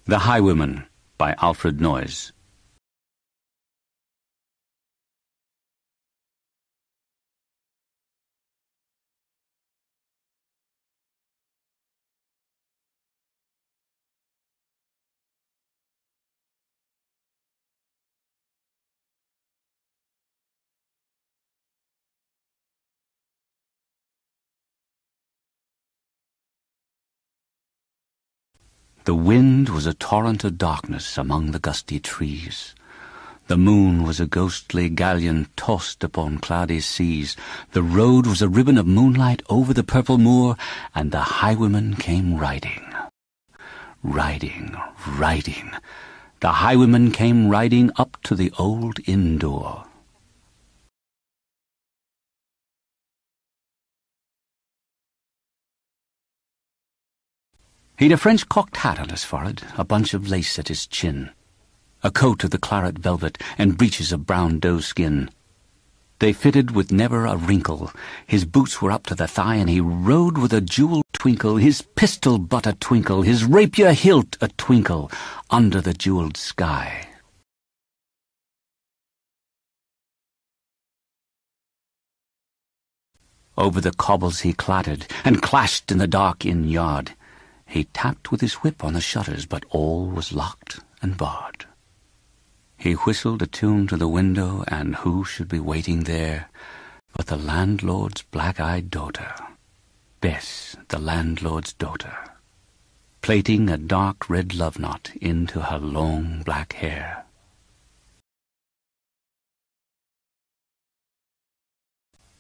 The Highwayman by Alfred Noyes. The wind was a torrent of darkness among the gusty trees. The moon was a ghostly galleon tossed upon cloudy seas. The road was a ribbon of moonlight over the purple moor, and the highwayman came riding. Riding, riding. The highwayman came riding up to the old inn door. He'd a French cocked hat on his forehead, a bunch of lace at his chin, a coat of the claret velvet, and breeches of brown doe skin. They fitted with never a wrinkle. His boots were up to the thigh, and he rode with a jewelled twinkle, his pistol butt a twinkle, his rapier hilt a twinkle, under the jewelled sky. Over the cobbles he clattered, and clashed in the dark inn yard. He tapped with his whip on the shutters, but all was locked and barred. He whistled a tune to the window, and who should be waiting there but the landlord's black-eyed daughter, Bess, the landlord's daughter, plaiting a dark red love knot into her long black hair.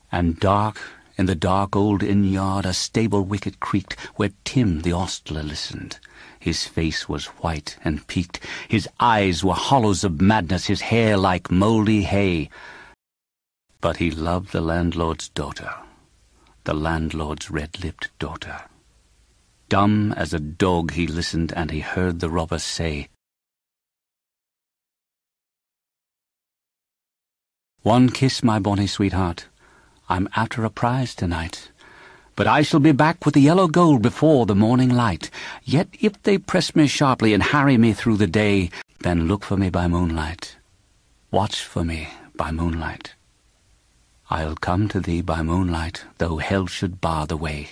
And dark, in the dark old inn-yard, a stable wicket creaked, where Tim the ostler listened. His face was white and peaked, his eyes were hollows of madness, his hair like mouldy hay. But he loved the landlord's daughter, the landlord's red-lipped daughter. Dumb as a dog he listened, and he heard the robber say, "One kiss, my bonny sweetheart. I'm after a prize tonight, but I shall be back with the yellow gold before the morning light. Yet if they press me sharply and harry me through the day, then look for me by moonlight. Watch for me by moonlight. I'll come to thee by moonlight, though hell should bar the way."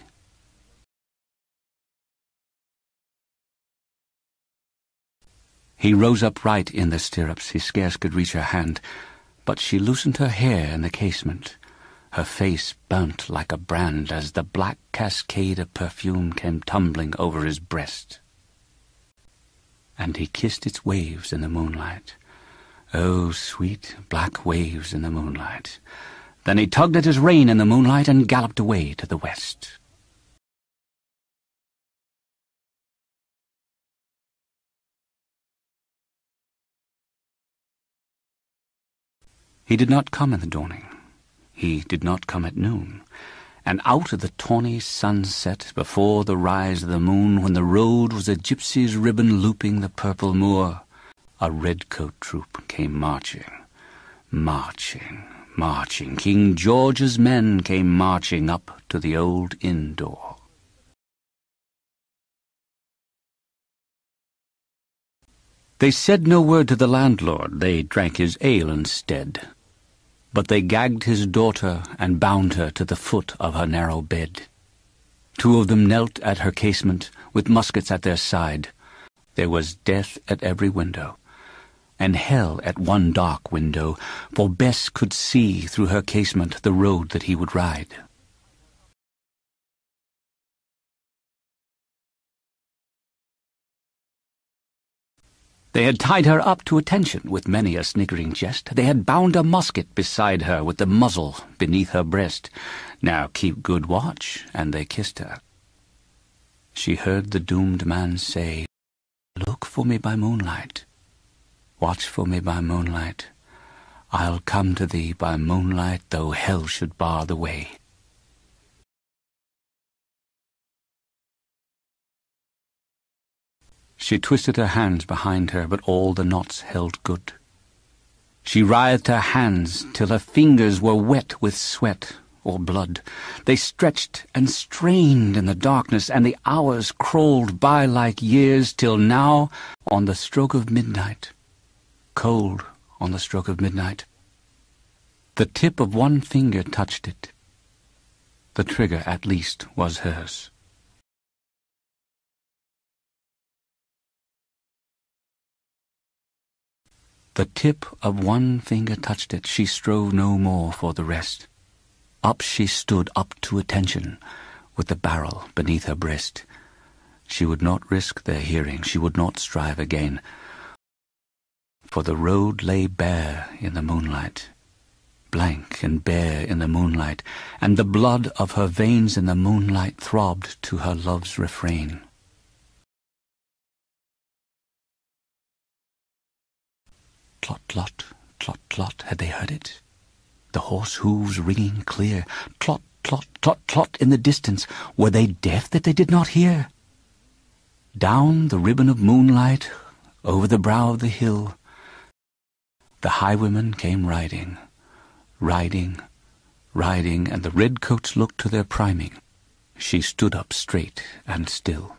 He rose upright in the stirrups, he scarce could reach her hand, but she loosened her hair in the casement. Her face burnt like a brand as the black cascade of perfume came tumbling over his breast. And he kissed its waves in the moonlight. Oh, sweet black waves in the moonlight. Then he tugged at his rein in the moonlight and galloped away to the west. He did not come in the dawning. He did not come at noon, and out of the tawny sunset, before the rise of the moon, when the road was a gypsy's ribbon looping the purple moor, a redcoat troop came marching, marching, marching. King George's men came marching up to the old inn door. They said no word to the landlord, they drank his ale instead. But they gagged his daughter and bound her to the foot of her narrow bed. Two of them knelt at her casement, with muskets at their side. There was death at every window, and hell at one dark window, for Bess could see through her casement the road that he would ride. They had tied her up to attention with many a sniggering jest. They had bound a musket beside her with the muzzle beneath her breast. Now keep good watch, and they kissed her. She heard the doomed man say, "Look for me by moonlight. Watch for me by moonlight. I'll come to thee by moonlight, though hell should bar the way." She twisted her hands behind her, but all the knots held good. She writhed her hands till her fingers were wet with sweat or blood. They stretched and strained in the darkness, and the hours crawled by like years, till now, on the stroke of midnight, cold on the stroke of midnight. The tip of one finger touched it. The trigger, at least, was hers. The tip of one finger touched it. She strove no more for the rest. Up she stood, up to attention, with the barrel beneath her breast. She would not risk their hearing. She would not strive again. For the road lay bare in the moonlight, blank and bare in the moonlight, and the blood of her veins in the moonlight throbbed to her love's refrain. Tlot, tlot, tlot, tlot, had they heard it? The horse hooves ringing clear. Tlot, tlot, tlot, tlot in the distance. Were they deaf that they did not hear? Down the ribbon of moonlight, over the brow of the hill, the highwaymen came riding, riding, riding, and the redcoats looked to their priming. She stood up straight and still.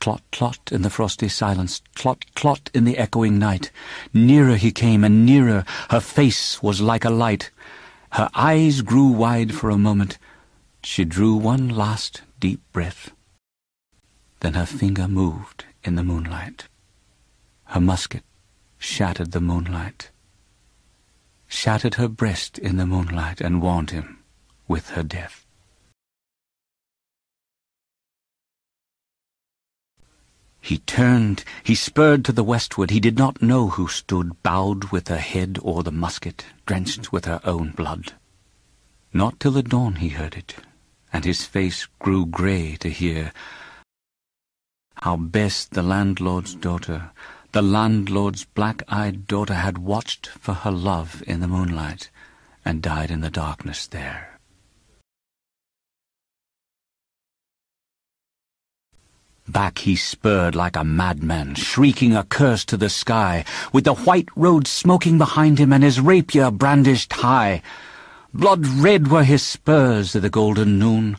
Tlot, tlot in the frosty silence, tlot, tlot in the echoing night. Nearer he came, and nearer. Her face was like a light. Her eyes grew wide for a moment. She drew one last deep breath. Then her finger moved in the moonlight. Her musket shattered the moonlight, shattered her breast in the moonlight, and warned him with her death. He turned, he spurred to the westward. He did not know who stood, bowed with her head o'er the musket, drenched with her own blood. Not till the dawn he heard it, and his face grew grey to hear how best the landlord's daughter, the landlord's black-eyed daughter, had watched for her love in the moonlight, and died in the darkness there. Back he spurred like a madman, shrieking a curse to the sky, with the white road smoking behind him and his rapier brandished high. Blood-red were his spurs of the golden noon,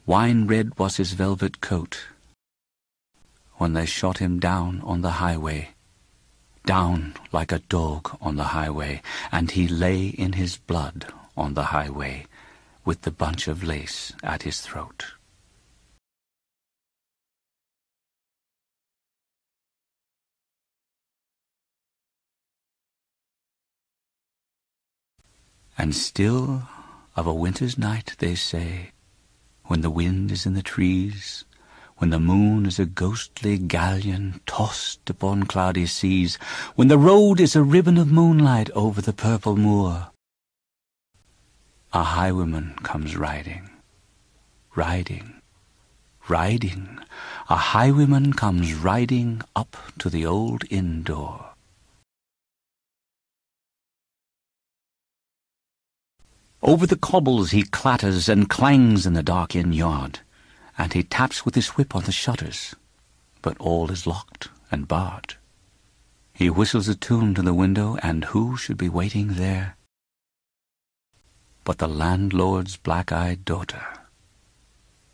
wine-red was his velvet coat, when they shot him down on the highway, down like a dog on the highway, and he lay in his blood on the highway, with the bunch of lace at his throat. And still of a winter's night, they say, when the wind is in the trees, when the moon is a ghostly galleon tossed upon cloudy seas, when the road is a ribbon of moonlight over the purple moor, a highwayman comes riding, riding, riding. A highwayman comes riding up to the old inn door. Over the cobbles he clatters and clangs in the dark inn yard, and he taps with his whip on the shutters, but all is locked and barred. He whistles a tune to the window, and who should be waiting there but the landlord's black-eyed daughter,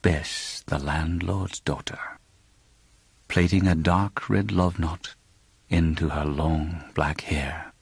Bess, the landlord's daughter, plaiting a dark red love knot into her long black hair.